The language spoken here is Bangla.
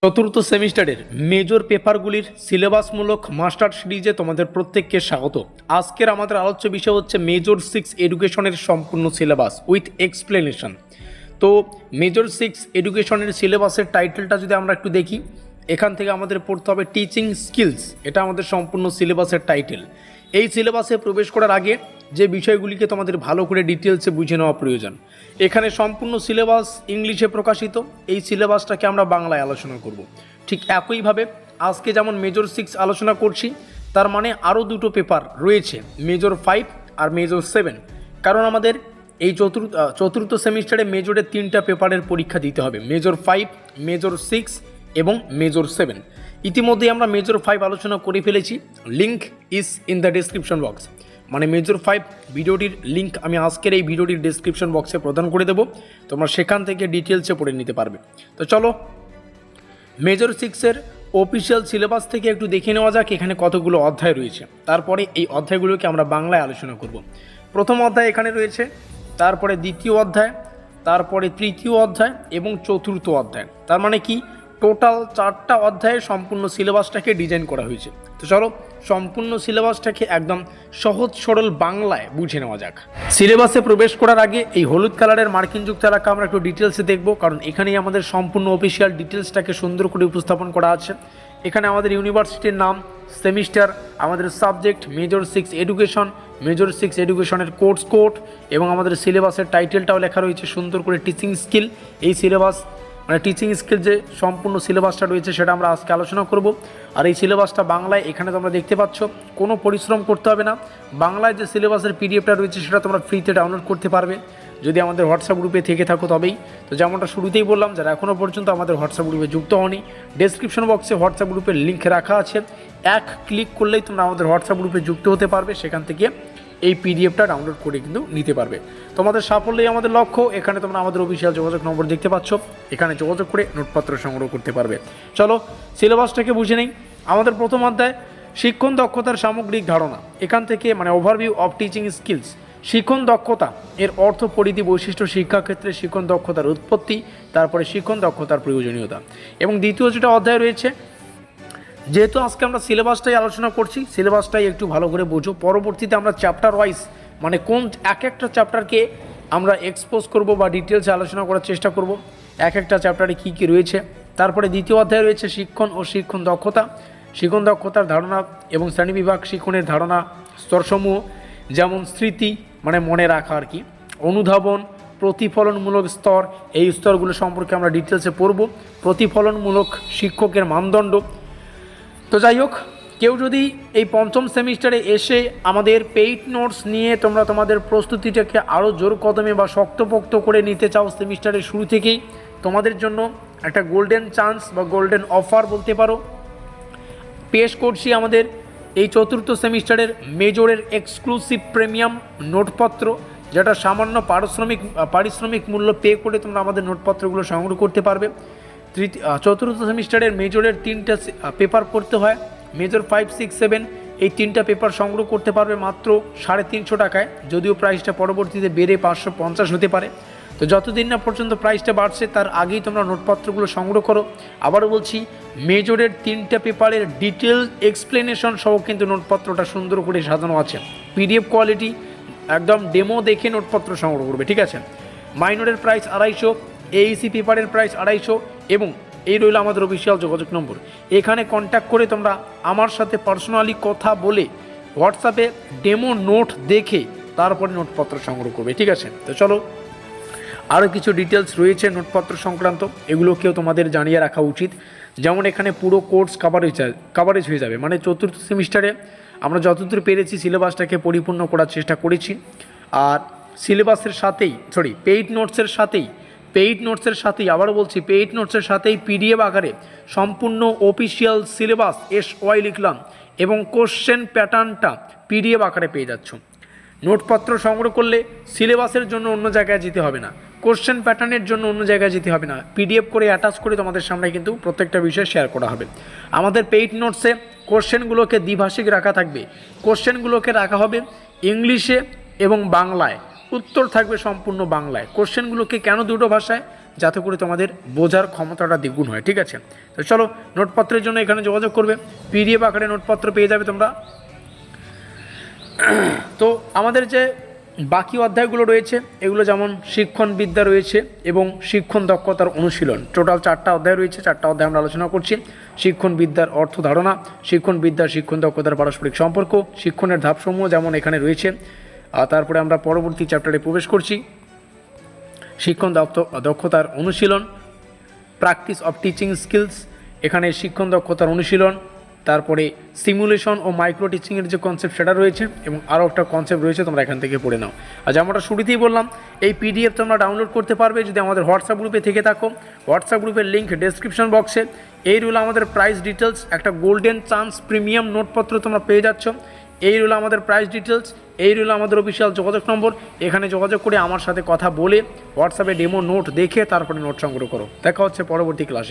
চতুর্থ সেমিস্টারের মেজর পেপারগুলির সিলেবাসমূলক মাস্টার সিরিজে তোমাদের প্রত্যেককে স্বাগত। আজকের আমাদের আলোচ্য বিষয় হচ্ছে মেজর 6 এডুকেশনের সম্পূর্ণ সিলেবাস উইথ এক্সপ্লেনেশন। তো মেজর 6 এডুকেশনের সিলেবাসের টাইটেলটা যদি আমরা একটু দেখি, এখান থেকে আমাদের পড়তে হবে টিচিং স্কিলস। এটা আমাদের সম্পূর্ণ সিলেবাসের টাইটেল। এই সিলেবাসে প্রবেশ করার আগে যে বিষয়গুলিকে তোমাদের ভালো করে ডিটেলসে বুঝে নেওয়া প্রয়োজন। এখানে সম্পূর্ণ সিলেবাস ইংলিশে প্রকাশিত, এই সিলেবাসটাকে আমরা বাংলায় আলোচনা করব। ঠিক একইভাবে আজকে যেমন মেজর 6 আলোচনা করছি, তার মানে আরও দুটো পেপার রয়েছে, মেজর 5 আর মেজর 7। কারণ আমাদের এই চতুর্থ সেমিস্টারে মেজরের 3টা পেপারের পরীক্ষা দিতে হবে, মেজর 5, মেজর 6 এবং মেজর 7। ইতিমধ্যেই আমরা মেজর 5 আলোচনা করে ফেলেছি, link is in the description box. মানে মেজর 5 ভিডিওটির লিঙ্ক আমি আজকের এই ভিডিওটির ডেসক্রিপশন বক্সে প্রদান করে দেবো, তোমরা সেখান থেকে ডিটেলসে পড়ে নিতে পারবে। তো চলো মেজর 6-এর অফিসিয়াল সিলেবাস থেকে একটু দেখে নেওয়া যাক এখানে কতগুলো অধ্যায় রয়েছে। তারপরে এই অধ্যায়গুলোকে আমরা বাংলায় আলোচনা করব। প্রথম অধ্যায় এখানে রয়েছে, তারপরে দ্বিতীয় অধ্যায়, তারপরে তৃতীয় অধ্যায় এবং চতুর্থ অধ্যায়। তার মানে কি টোটাল 4টা অধ্যায়ে সম্পূর্ণ সিলেবাসটাকে ডিজাইন করা হয়েছে। তো চলো সম্পূর্ণ সিলেবাসটাকে একদম সহজ সরল বাংলায় বুঝে নেওয়া যাক। সিলেবাসে প্রবেশ করার আগে এই হলুদ কালারের মার্কিনযুক্ত এলাকা আমরা একটু ডিটেলসে দেখব, কারণ এখানেই আমাদের সম্পূর্ণ অফিসিয়াল ডিটেলসটাকে সুন্দর করে উপস্থাপন করা আছে। এখানে আমাদের ইউনিভার্সিটির নাম, সেমিস্টার, আমাদের সাবজেক্ট মেজর 6 এডুকেশন, মেজর 6 এডুকেশনের কোর্স কোড এবং আমাদের সিলেবাসের টাইটেলটাও লেখা রয়েছে সুন্দর করে, টিচিং স্কিল। এই সিলেবাস মানে টিচিং স্কিল যে সম্পূর্ণ সিলেবাসটা রয়েছে সেটা আমরা আজকে আলোচনা করব। আর এই সিলেবাসটা বাংলায় এখানে তোমরা দেখতে পাচ্ছ, কোনো পরিশ্রম করতে হবে না। বাংলায় যে সিলেবাসের পিডিএফটা রয়েছে সেটা তোমরা ফ্রিতে ডাউনলোড করতে পারবে যদি আমাদের হোয়াটসঅ্যাপ গ্রুপে থেকে থাকো তবেই। তো যেমনটা শুরুতেই বললাম, যারা এখনও পর্যন্ত আমাদের হোয়াটসঅ্যাপ গ্রুপে যুক্ত হওনি, ডেসক্রিপশন বক্সে হোয়াটসঅ্যাপ গ্রুপের লিঙ্ক রাখা আছে, এক ক্লিক করলেই তোমরা আমাদের হোয়াটসঅ্যাপ গ্রুপে যুক্ত হতে পারবে, সেখান থেকে এই পিডিএফটা ডাউনলোড করে কিন্তু নিতে পারবে। তোমাদের সাফল্যই আমাদের লক্ষ্য। এখানে তোমরা আমাদের অফিসিয়াল যোগাযোগ নম্বর দেখতে পাচ্ছ, এখানে যোগাযোগ করে নোটপত্র সংগ্রহ করতে পারবে। চলো সিলেবাসটাকে বুঝে নেই। আমাদের প্রথম অধ্যায় শিক্ষণ দক্ষতার সামগ্রিক ধারণা। এখান থেকে মানে ওভারভিউ অফ টিচিং স্কিলস। শিক্ষণ দক্ষতা এর অর্থ, পরিধি, বৈশিষ্ট্য, শিক্ষাক্ষেত্রে শিক্ষণ দক্ষতার উৎপত্তি, তারপরে শিক্ষণ দক্ষতার প্রয়োজনীয়তা। এবং দ্বিতীয় যেটা অধ্যায় রয়েছে, যেহেতু আজকে আমরা সিলেবাসটাই আলোচনা করছি, সিলেবাসটাই একটু ভালো করে বোঝো। পরবর্তীতে আমরা চ্যাপ্টার ওয়াইজ মানে কোন এক একটা চ্যাপ্টারকে আমরা এক্সপোজ করব বা ডিটেলসে আলোচনা করার চেষ্টা করব, এক একটা চ্যাপ্টারে কী কী রয়েছে। তারপরে দ্বিতীয় অধ্যায় রয়েছে শিক্ষণ ও শিক্ষণ দক্ষতা, শিক্ষণ দক্ষতার ধারণা এবং শ্রেণীবিভাগ, শিক্ষণের ধারণা স্তরসমূহ, যেমন স্মৃতি মানে মনে রাখা আর কি, অনুধাবন, প্রতিফলনমূলক স্তর, এই স্তরগুলো সম্পর্কে আমরা ডিটেলসে পড়ব, প্রতিফলনমূলক শিক্ষকের মানদণ্ড। তো যাই হোক, কেউ যদি এই পঞ্চম সেমিস্টারে এসে আমাদের পেইড নোটস নিয়ে তোমরা তোমাদের প্রস্তুতিটাকে আরও জোর কদমে বা শক্তপোক্ত করে নিতে চাও সেমিস্টারের শুরু থেকেই, তোমাদের জন্য একটা গোল্ডেন চান্স বা গোল্ডেন অফার বলতে পারো, পেশ করছি আমাদের এই চতুর্থ সেমিস্টারের মেজরের এক্সক্লুসিভ প্রিমিয়াম নোটপত্র, যেটা সামান্য পারিশ্রমিক মূল্য পে করে তোমরা আমাদের নোটপত্রগুলো সংগ্রহ করতে পারবে। চতুর্থ সেমিস্টারের মেজরের 3টা পেপার পড়তে হয়, মেজর 5, 6, 7 এই 3টা পেপার সংগ্রহ করতে পারবে মাত্র 350 টাকায়, যদিও প্রাইসটা পরবর্তীতে বেড়ে 550 হতে পারে। তো যতদিন না পর্যন্ত প্রাইসটা বাড়ছে তার আগেই তোমরা নোটপত্রগুলো সংগ্রহ করো। আবারও বলছি, মেজরের 3টা পেপারের ডিটেল এক্সপ্লেনেশন সহ কিন্তু নোটপত্রটা সুন্দর করে সাজানো আছে, পিডিএফ কোয়ালিটি, একদম ডেমো দেখে নোটপত্র সংগ্রহ করবে, ঠিক আছে। মাইনরের প্রাইস 250, এইসি পেপারের প্রাইস 250 এবং এই রইল আমাদের অফিসিয়াল যোগাযোগ নম্বর। এখানে কন্ট্যাক্ট করে তোমরা আমার সাথে পার্সোনালি কথা বলে হোয়াটসঅ্যাপে ডেমো নোট দেখে তারপরে নোটপত্র সংগ্রহ করবে, ঠিক আছে। তো চলো আরও কিছু ডিটেলস রয়েছে নোটপত্র সংক্রান্ত, এগুলোকেও তোমাদের জানিয়ে রাখা উচিত। যেমন এখানে পুরো কোর্স কাভারেজ হয়ে যাবে, মানে চতুর্থ সেমিস্টারে আমরা যতদূর পেরেছি সিলেবাসটাকে পরিপূর্ণ করার চেষ্টা করেছি। আর সিলেবাসের সাথেই পেইড নোটসের সাথেই আবারও বলছি, পেইড নোটসের সাথেই পিডিএফ আকারে সম্পূর্ণ অফিসিয়াল সিলেবাস SY লিখলাম এবং কোশ্চেন প্যাটার্নটা পিডিএফ আকারে পেয়ে যাচ্ছ। নোটপত্র সংগ্রহ করলে সিলেবাসের জন্য অন্য জায়গায় যেতে হবে না, কোশ্চেন প্যাটার্নের জন্য অন্য জায়গায় যেতে হবে না, পিডিএফ করে অ্যাটাচ করে তোমাদের সামনে কিন্তু প্রত্যেকটা বিষয় শেয়ার করা হবে। আমাদের পেইড নোটসে কোশ্চেনগুলোকে দ্বিভাষিক রাখা থাকবে, কোশ্চেনগুলোকে রাখা হবে ইংলিশে এবং বাংলায়, উত্তর থাকবে সম্পূর্ণ বাংলায়। কোশ্চেনগুলোকে কেন দুটো ভাষায়, যাতে করে তোমাদের বোঝার ক্ষমতাটা দ্বিগুণ হয়। ঠিক আছে, তো চলো নোটপত্রের জন্য এখানে যোগাযোগ করবে, পিডিএফ আকারে নোটপত্র পেয়ে যাবে তোমরা। তো আমাদের যে বাকি অধ্যায়গুলো রয়েছে এগুলো যেমন শিক্ষণ বিদ্যা রয়েছে এবং শিক্ষণ দক্ষতার অনুশীলন, টোটাল 4টা অধ্যায় রয়েছে। 4টা অধ্যায় আমরা আলোচনা করছি। শিক্ষণ বিদ্যার অর্থ ধারণা, শিক্ষণ বিদ্যা শিক্ষণ দক্ষতার পারস্পরিক সম্পর্ক, শিক্ষণের ধাপসমূহ যেমন এখানে রয়েছে। তারপরে আমরা পরবর্তী চ্যাপ্টারে প্রবেশ করছি, শিক্ষণ দক্ষতার অনুশীলন, প্র্যাকটিস অফ টিচিং স্কিলস, এখানে শিক্ষণ দক্ষতার অনুশীলন, তারপরে সিমুলেশন ও মাইক্রো টিচিংয়ের যে কনসেপ্ট সেটা রয়েছে এবং আরও একটা কনসেপ্ট রয়েছে, তোমরা এখান থেকে পড়ে নাও। আর যেমনটা শুরুতেই বললাম, এই পিডিএফ তোমরা ডাউনলোড করতে পারবে যদি আমাদের হোয়াটসঅ্যাপ গ্রুপে থেকে থাকো। হোয়াটসঅ্যাপ গ্রুপের লিঙ্ক ডেসক্রিপশন বক্সে। এই রইল আমাদের প্রাইস ডিটেলস, একটা গোল্ডেন চান্স প্রিমিয়াম নোটপত্র তোমরা পেয়ে যাচ্ছ। এই রইল আমাদের প্রাইস ডিটেলস, এই রইল আমাদের অফিসিয়াল যোগাযোগ নম্বর। এখানে যোগাযোগ করে আমার সাথে কথা বলে হোয়াটসঅ্যাপে ডেমো নোট দেখে তারপরে নোট সংগ্রহ করো। দেখা হচ্ছে পরবর্তী ক্লাসে।